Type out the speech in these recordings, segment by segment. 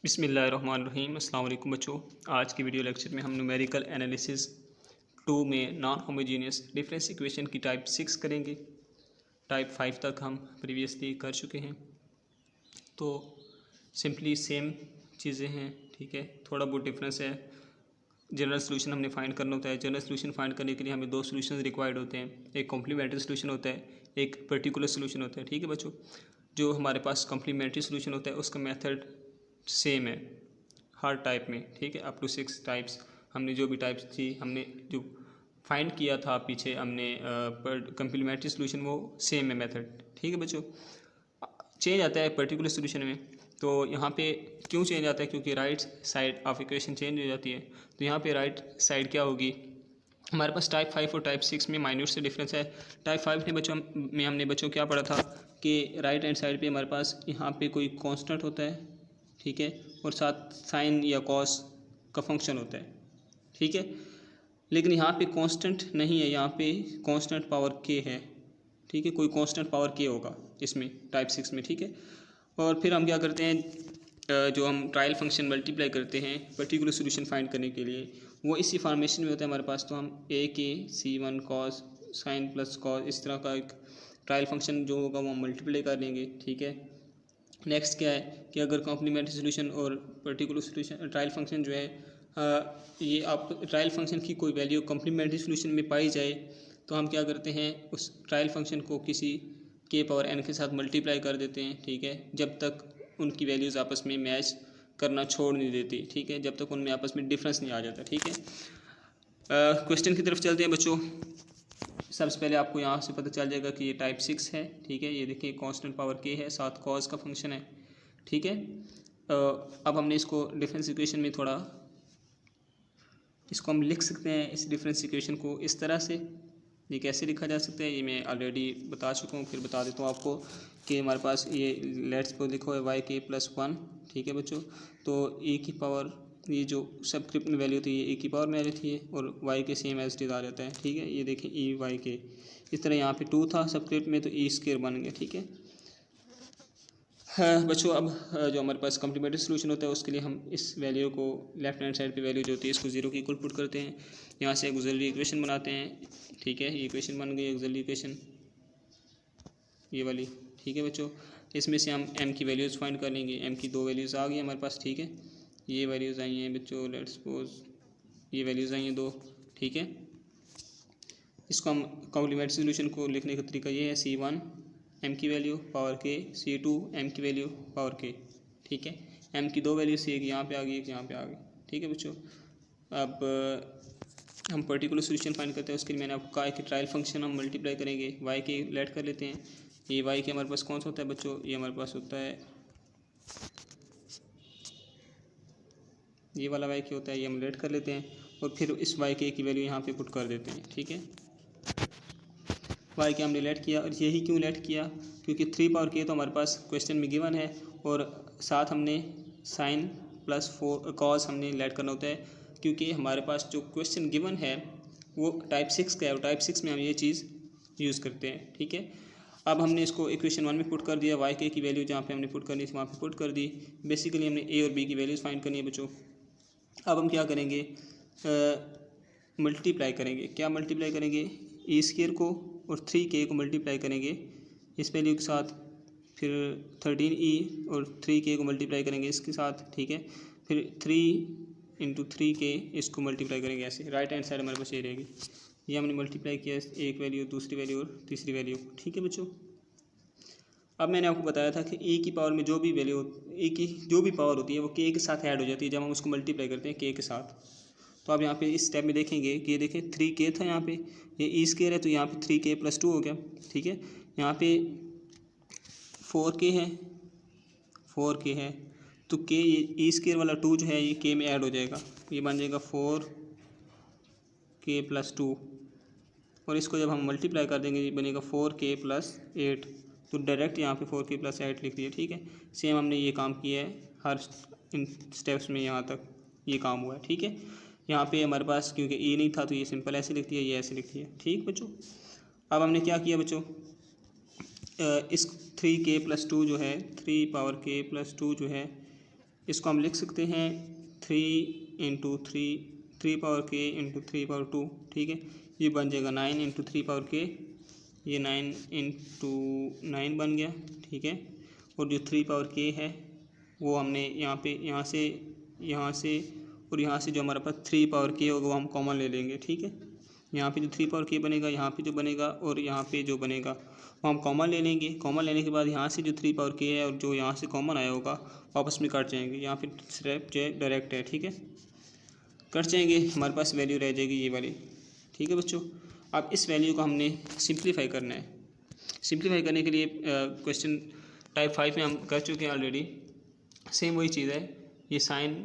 बिस्मिल्लाहिर्रहमानिर्रहीम। अस्सलाम वालेकुम बच्चों। आज की वीडियो लेक्चर में हम न्यूमेरिकल एनालिसिस 2 में नॉन होमोजीनियस डिफरेंस इक्वेशन की टाइप 6 करेंगे। टाइप 5 तक हम प्रीवियसली कर चुके हैं, तो सिंपली सेम चीज़ें हैं। ठीक है, थोड़ा बहुत डिफरेंस है। जनरल सोल्यूशन हमने फाइंड करना होता है। जनरल सोल्यूशन फाइंड करने के लिए हमें दो सोल्यूशन रिक्वायर्ड होते हैं, एक कॉम्प्लीमेंट्री सोल्यूशन होता है, एक पर्टिकुलर सोल्यूशन होता है। ठीक है बच्चों, जो हमारे पास कॉम्प्लीमेंट्री सोल्यूशन होता है उसका मेथड सेम है हर टाइप में। ठीक है, अप टू 6 टाइप्स हमने जो भी टाइप्स थी हमने जो फाइंड किया था पीछे हमने पर कॉम्प्लीमेंट्री सोल्यूशन वो सेम है मेथड। ठीक है बच्चों, चेंज आता है पर्टिकुलर सोल्यूशन में। तो यहाँ पे क्यों चेंज आता है? क्योंकि right side of equation change हो जाती है। तो यहाँ पे राइट साइड क्या होगी? हमारे पास टाइप 5 और टाइप 6 में माइन्यूट से डिफरेंस है। टाइप 5 में हमने बच्चों क्या पढ़ा था कि राइट हैंड साइड पे हमारे पास यहाँ पे कोई कांस्टेंट होता है, ठीक है, और साथ साइन या कॉस का फंक्शन होता है। ठीक है, लेकिन यहाँ पे कांस्टेंट नहीं है, यहाँ पे कांस्टेंट पावर के है। ठीक है, कोई कांस्टेंट पावर के होगा इसमें टाइप 6 में। ठीक है, और फिर हम क्या करते हैं, जो हम ट्रायल फंक्शन मल्टीप्लाई करते हैं पर्टिकुलर सोल्यूशन फाइंड करने के लिए, वो इसी फॉर्मेशन में होता है हमारे पास। तो हम ए के C1 cos sine plus cos इस तरह का एक ट्रायल फंक्शन जो होगा वो हम मल्टीप्लाई कर लेंगे। ठीक है, नेक्स्ट क्या है कि अगर कॉम्प्लीमेंट्री सोल्यूशन और पर्टिकुलर सोल्यूशन ट्रायल फंक्शन जो है ये आप ट्रायल फंक्शन की कोई वैल्यू कॉम्प्लीमेंट्री सोल्यूशन में पाई जाए तो हम क्या करते हैं, उस ट्रायल फंक्शन को किसी के पावर n के साथ मल्टीप्लाई कर देते हैं। ठीक है, जब तक उनकी वैल्यूज़ आपस में मैच करना छोड़ नहीं देती। ठीक है, जब तक उनमें आपस में डिफरेंस नहीं आ जाता। ठीक है, क्वेश्चन की तरफ चलते हैं बच्चों। सबसे पहले आपको यहाँ से पता चल जाएगा कि ये टाइप 6 है। ठीक है, ये देखिए कांस्टेंट पावर के है, साथ कॉस का फंक्शन है। ठीक है, अब हमने इसको डिफरेंस इक्वेशन में थोड़ा इसको हम लिख सकते हैं, इस डिफरेंस इक्वेशन को इस तरह से। ये कैसे लिखा जा सकता है ये मैं ऑलरेडी बता चुका हूँ, फिर बता देता हूँ आपको कि हमारे पास ये लेट्स को लिखो है y के प्लस 1। ठीक है बच्चों, तो ए की पावर ये जो सबस्क्रिप्ट में वैल्यू थी ये ए की पावर में आ रही है और y के सेम एज इट आ जाता है। ठीक है, ये देखें ई वाई के इस तरह यहाँ पे 2 था सबस्क्रिप्ट में तो ई स्क्वायर बन गया। ठीक है, हाँ बच्चों, अब जो हमारे पास कॉम्प्लीमेंट्री सोल्यूशन होता है उसके लिए हम इस वैल्यू को लेफ्ट हैंड साइड पे वैल्यू जो होती है इसको 0 के इक्वल पुट करते हैं। यहाँ से एक ऑक्सिलरी इक्वेशन बनाते हैं। ठीक है, ये इक्वेशन बन गई ऑक्सिलरी इक्वेशन ये वाली। ठीक है बच्चों, इसमें से हम m की वैल्यूज़ फाइंड कर लेंगे। m की दो वैल्यूज़ आ गई हमारे पास। ठीक है, ये वैल्यूज़ आई हैं बच्चों, लेट्स सपोज ये वैल्यूज़ आई हैं 2। ठीक है, इसको हम कॉम्प्लीमेंट्री सोल्यूशन को लिखने का तरीका ये है, C1 m की वैल्यू पावर के, C2 m की वैल्यू पावर के। ठीक है, m की दो वैल्यूज एक यहाँ पे आ गई एक यहाँ पे आ गई। ठीक है बच्चों, अब हम पर्टिकुलर सोल्यूशन फाइंड करते हैं। उसके लिए मैंने आपको कहा है कि ट्रायल फंक्शन हम मल्टीप्लाई करेंगे, y के लेट कर लेते हैं। ये y के हमारे पास कौन सा होता है बच्चों? ये हमारे पास होता है ये वाला y के होता है, ये हम लेट कर लेते हैं और फिर इस y के की वैल्यू यहाँ पे पुट कर देते हैं। ठीक है, y के हमने लेट किया और यही क्यों लेट किया, क्योंकि 3 पावर के तो हमारे पास क्वेश्चन में गिवन है और साथ हमने साइन प्लस 4 कॉस हमने लेट करना होता है, क्योंकि हमारे पास जो क्वेश्चन गिवन है वो टाइप 6 का है और टाइप 6 में हम ये चीज़ यूज़ करते हैं। ठीक है, अब हमने इसको इक्वेशन 1 में पुट कर दिया, y के की वैल्यू जहाँ पे हमने पुट करनी थी वहाँ पे पुट कर दी। बेसिकली हमने a और b की वैल्यूज़ फाइंड करनी है बच्चों। अब हम क्या करेंगे, मल्टीप्लाई करेंगे। क्या मल्टीप्लाई करेंगे? ई स्क्वायर को और 3k को मल्टीप्लाई करेंगे इस वैल्यू के साथ, फिर 13e और 3k को मल्टीप्लाई करेंगे इसके साथ। ठीक है, फिर 3 इंटू 3k इसको मल्टीप्लाई करेंगे ऐसे। राइट हैंड साइड हमारे पास ये रहेगी। ये हमने मल्टीप्लाई किया एक वैल्यू दूसरी वैल्यू और तीसरी वैल्यू। ठीक है बच्चों, अब मैंने आपको बताया था कि ए की पावर में जो भी वैल्यू ए की जो भी पावर होती है वो के के साथ ऐड हो जाती है जब हम उसको मल्टीप्लाई करते हैं के साथ। तो आप यहाँ पे इस स्टेप में देखेंगे कि ये देखें 3k था यहाँ पे, ये ई स्क्वायर है तो यहाँ पे 3k प्लस 2 हो गया। ठीक है, यहाँ पे 4k है, 4k है तो k ये ई स्क्वायर वाला 2 जो है ये k में ऐड हो जाएगा, ये बन जाएगा 4k प्लस 2 और इसको जब हम मल्टीप्लाई कर देंगे ये बनेगा 4k प्लस 8। तो डायरेक्ट यहाँ पे 4k प्लस 8 लिख दिया। ठीक है, सेम हमने ये काम किया है हर इन स्टेप्स में, यहाँ तक ये काम हुआ है। ठीक है, यहाँ पे हमारे पास क्योंकि ए नहीं था तो ये सिंपल ऐसे लिख दिया, ये ऐसे लिख दिया। ठीक बच्चों, अब हमने क्या किया बच्चों, इस 3k प्लस 2 जो है 3 पावर k प्लस 2 जो है इसको हम लिख सकते हैं 3 इंटू थ्री पावर के इंटू 3 पावर 2, ठीक है। ये बन जाएगा 9 इंटू 3 पावर के, ये 9 इंटू 9 बन गया, ठीक है। और जो 3 पावर के है वो हमने यहाँ से और यहाँ से जो हमारे पास 3 पावर के होगा वो हम कॉमन ले लेंगे, ठीक है। यहाँ पे जो 3 पावर के बनेगा, यहाँ पे जो बनेगा और यहाँ पे जो बनेगा वो हम कॉमन ले लेंगे। कॉमन लेने के बाद यहाँ से जो 3 पावर के है और जो यहाँ से कॉमन आया होगा आपस में कट जाएंगे। यहाँ पे स्टेप जो है डायरेक्ट है, ठीक है, कट जाएंगे, हमारे पास वैल्यू रह जाएगी ये वाली, ठीक है बच्चों। अब इस वैल्यू को हमने सिंप्लीफाई करना है। सिंप्लीफाई करने के लिए क्वेश्चन टाइप 5 में हम कर चुके हैं ऑलरेडी। सेम वही चीज़ है, ये साइन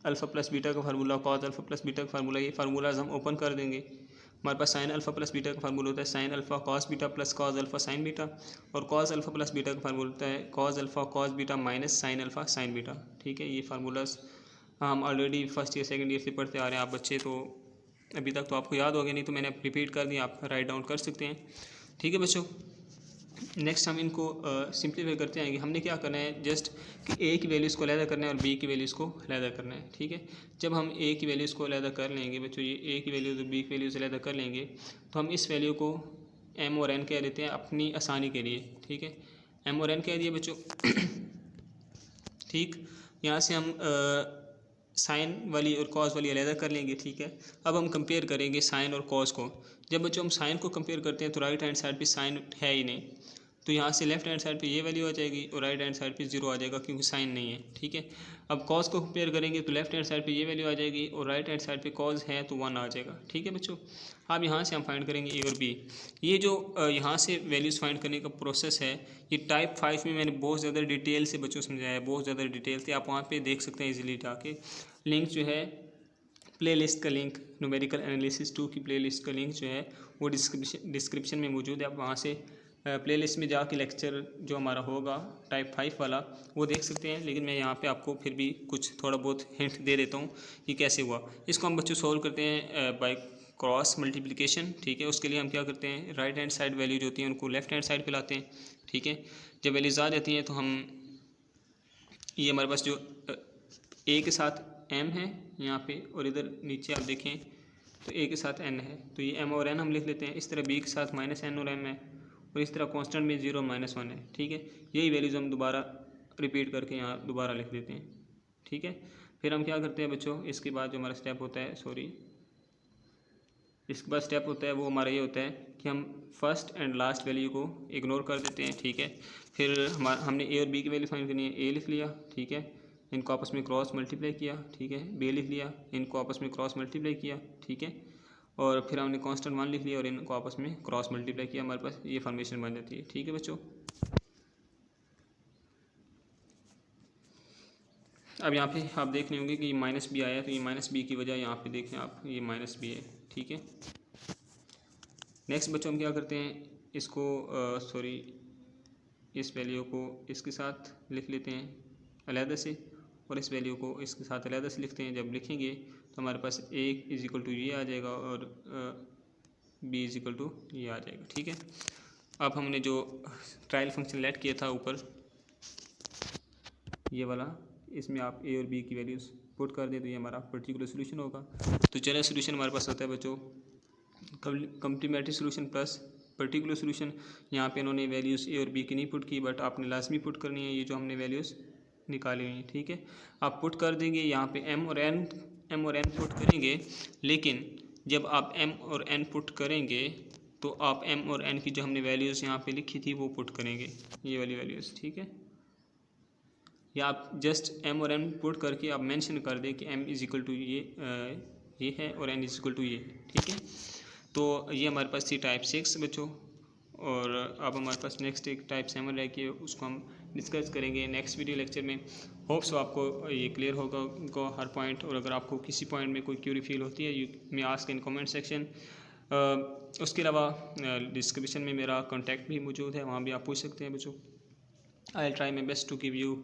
अल्फ़ा प्लस बीटा का formula, cos alpha plus beta का फार्मूला, ये फार्मूलाज हम ओपन कर देंगे। हमारे पास साइन अल्फ़ा प्लस बीटा का फार्मूला होता है sine alpha cos beta plus cos alpha sine beta, और कॉस अल्फ़ा प्लस बीटा का फार्मूला होता है cos alpha cos beta minus sine alpha sine beta, ठीक है। ये फार्मूलाज हम already first year second year से पढ़ते आ रहे हैं। आप बच्चे तो अभी तक तो आपको याद हो गया, नहीं तो मैंने रिपीट कर दिया, आप राइट डाउन कर सकते हैं, ठीक है बच्चों। नेक्स्ट हम इनको सिंप्लीफाई करते आएंगे। हमने क्या करना है, जस्ट कि ए की वैल्यूज़ को अलहदा करना है और बी की वैल्यूज़ को अलहदा करना है, ठीक है। जब हम ए की वैल्यूज़ को अलहदा कर लेंगे बच्चों, ये ए की वैल्यूज़ और बी की वैल्यूज़ अलहदा कर लेंगे, तो हम इस वैल्यू को एम और एन कह देते हैं अपनी आसानी के लिए, ठीक है। एम और एन कह दिए बच्चों, ठीक। यहाँ से हम साइन वाली और कॉस वाली अलहदा कर लेंगे, ठीक है। अब हम कंपेयर करेंगे साइन और कॉस को। जब बच्चों हम साइन को कंपेयर करते हैं तो राइट हैंड साइड पे साइन है ही नहीं, तो यहाँ से लेफ्ट हैंड साइड पे ये वैल्यू आ जाएगी और राइट हैंड साइड पे 0 आ जाएगा क्योंकि साइन नहीं है, ठीक है। अब कॉस को कंपेयर करेंगे तो लेफ्ट हैंड साइड पे ये वैल्यू आ जाएगी और राइट हैंड साइड पे कॉस है तो 1 आ जाएगा, ठीक है बच्चों। अब यहाँ से हम फाइंड करेंगे ए और बी। ये जो यहाँ से वैल्यूज़ फाइंड करने का प्रोसेस है, ये टाइप 5 में मैंने बहुत ज़्यादा डिटेल से बच्चों समझाया है, बहुत ज़्यादा डिटेल से। आप वहाँ पर देख सकते हैं ईजिली जाके। लिंक जो है प्लेलिस्ट का लिंक, न्यूमेरिकल एनालिसिस 2 की प्लेलिस्ट का लिंक जो है वो डिस्क्रिप्शन में मौजूद है। आप वहाँ से प्लेलिस्ट में जाके लेक्चर जो हमारा होगा टाइप 5 वाला वो देख सकते हैं। लेकिन मैं यहाँ पे आपको फिर भी कुछ थोड़ा बहुत हिंट दे देता हूँ कि कैसे हुआ। इसको हम बच्चों सोल्व करते हैं बाय क्रॉस मल्टीप्लिकेशन, ठीक है। उसके लिए हम क्या करते हैं, राइट हैंड साइड वैल्यू जो होती है उनको लेफ्ट हैंड साइड पे लाते हैं, ठीक है। जब वैल्यूज आ जाती हैं तो हम ये हमारे पास जो ए के साथ एम है यहाँ पे और इधर नीचे आप देखें तो ए के साथ एन है, तो ये एम और एन हम लिख लेते हैं। इस तरह बी के साथ माइनस एन और एम है और इस तरह कांस्टेंट में 0 माइनस 1 है, ठीक है। यही वैल्यूज़ हम दोबारा रिपीट करके यहाँ दोबारा लिख देते हैं, ठीक है। फिर हम क्या करते हैं बच्चों, इसके बाद जो हमारा स्टेप होता है, इसके बाद स्टेप होता है वो हमारा ये होता है कि हम फर्स्ट एंड लास्ट वैल्यू को इग्नोर कर देते हैं, ठीक है। फिर हमने ए और बी की वैल्यू फाइंड करनी है, ए लिख लिया, ठीक है, इनको आपस में क्रॉस मल्टीप्लाई किया, ठीक है, बी लिख लिया, इनको आपस में क्रॉस मल्टीप्लाई किया, ठीक है, और फिर हमने कांस्टेंट 1 लिख लिया और इनको आपस में क्रॉस मल्टीप्लाई किया, हमारे पास ये फॉर्मेशन बन जाती है, ठीक है बच्चों। अब यहाँ पे आप देख रहे होंगे कि ये माइनस बी आया, तो ये माइनस बी की वजह यहाँ पे देखें आप, ये माइनस बी है, ठीक है। नेक्स्ट बच्चों हम क्या करते हैं, इसको इस वैल्यू को इसके साथ लिख लेते हैं अलहदा से और इस वैल्यू को इसके साथ अलहदा से लिखते हैं। जब लिखेंगे तो हमारे पास ए इज इक्वल टू ये आ जाएगा और बी इज इक्वल टू ये आ जाएगा, ठीक है। अब हमने जो ट्रायल फंक्शन लेट किया था ऊपर ये वाला, इसमें आप ए और बी की वैल्यूज़ पुट कर दें तो ये हमारा पर्टिकुलर सोल्यूशन होगा। तो जनरल सोल्यूशन हमारे पास होता है बच्चों complementary solution plus particular solution. यहाँ पे इन्होंने वैल्यूज़ ए और बी की नहीं पुट की, बट आपने लाजमी पुट करनी है ये जो हमने वैल्यूज़ निकाली हुई हैं, ठीक है। आप पुट कर देंगे यहाँ पे एम और एन पुट करेंगे, लेकिन जब आप एम और एन पुट करेंगे तो आप एम और एन की जो हमने वैल्यूज़ यहाँ पे लिखी थी वो पुट करेंगे, ये वाली वैल्यूज़, ठीक है। या आप जस्ट एम और एन पुट करके आप मेंशन कर दें कि एम इज इक्वल टू ये है और एन इज इक्वल टू ये, ठीक है। तो ये हमारे पास थी टाइप 6 बच्चों, और अब हमारे पास नेक्स्ट एक टाइप 7 रह गई, उसको हम डिस्कस करेंगे नेक्स्ट वीडियो लेक्चर में। होप्स आपको ये क्लियर होगा हर पॉइंट, और अगर आपको किसी पॉइंट में कोई क्यूरी फील होती है you may ask in comment section. उसके अलावा डिस्क्रिप्शन में मेरा कॉन्टैक्ट भी मौजूद है, वहाँ भी आप पूछ सकते हैं बच्चों। I will try my best to give you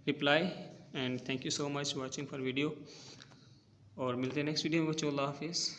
reply and thank you so much watching for video, और मिलते हैं नेक्स्ट वीडियो में बच्चों। अल्लाह हाफिज़।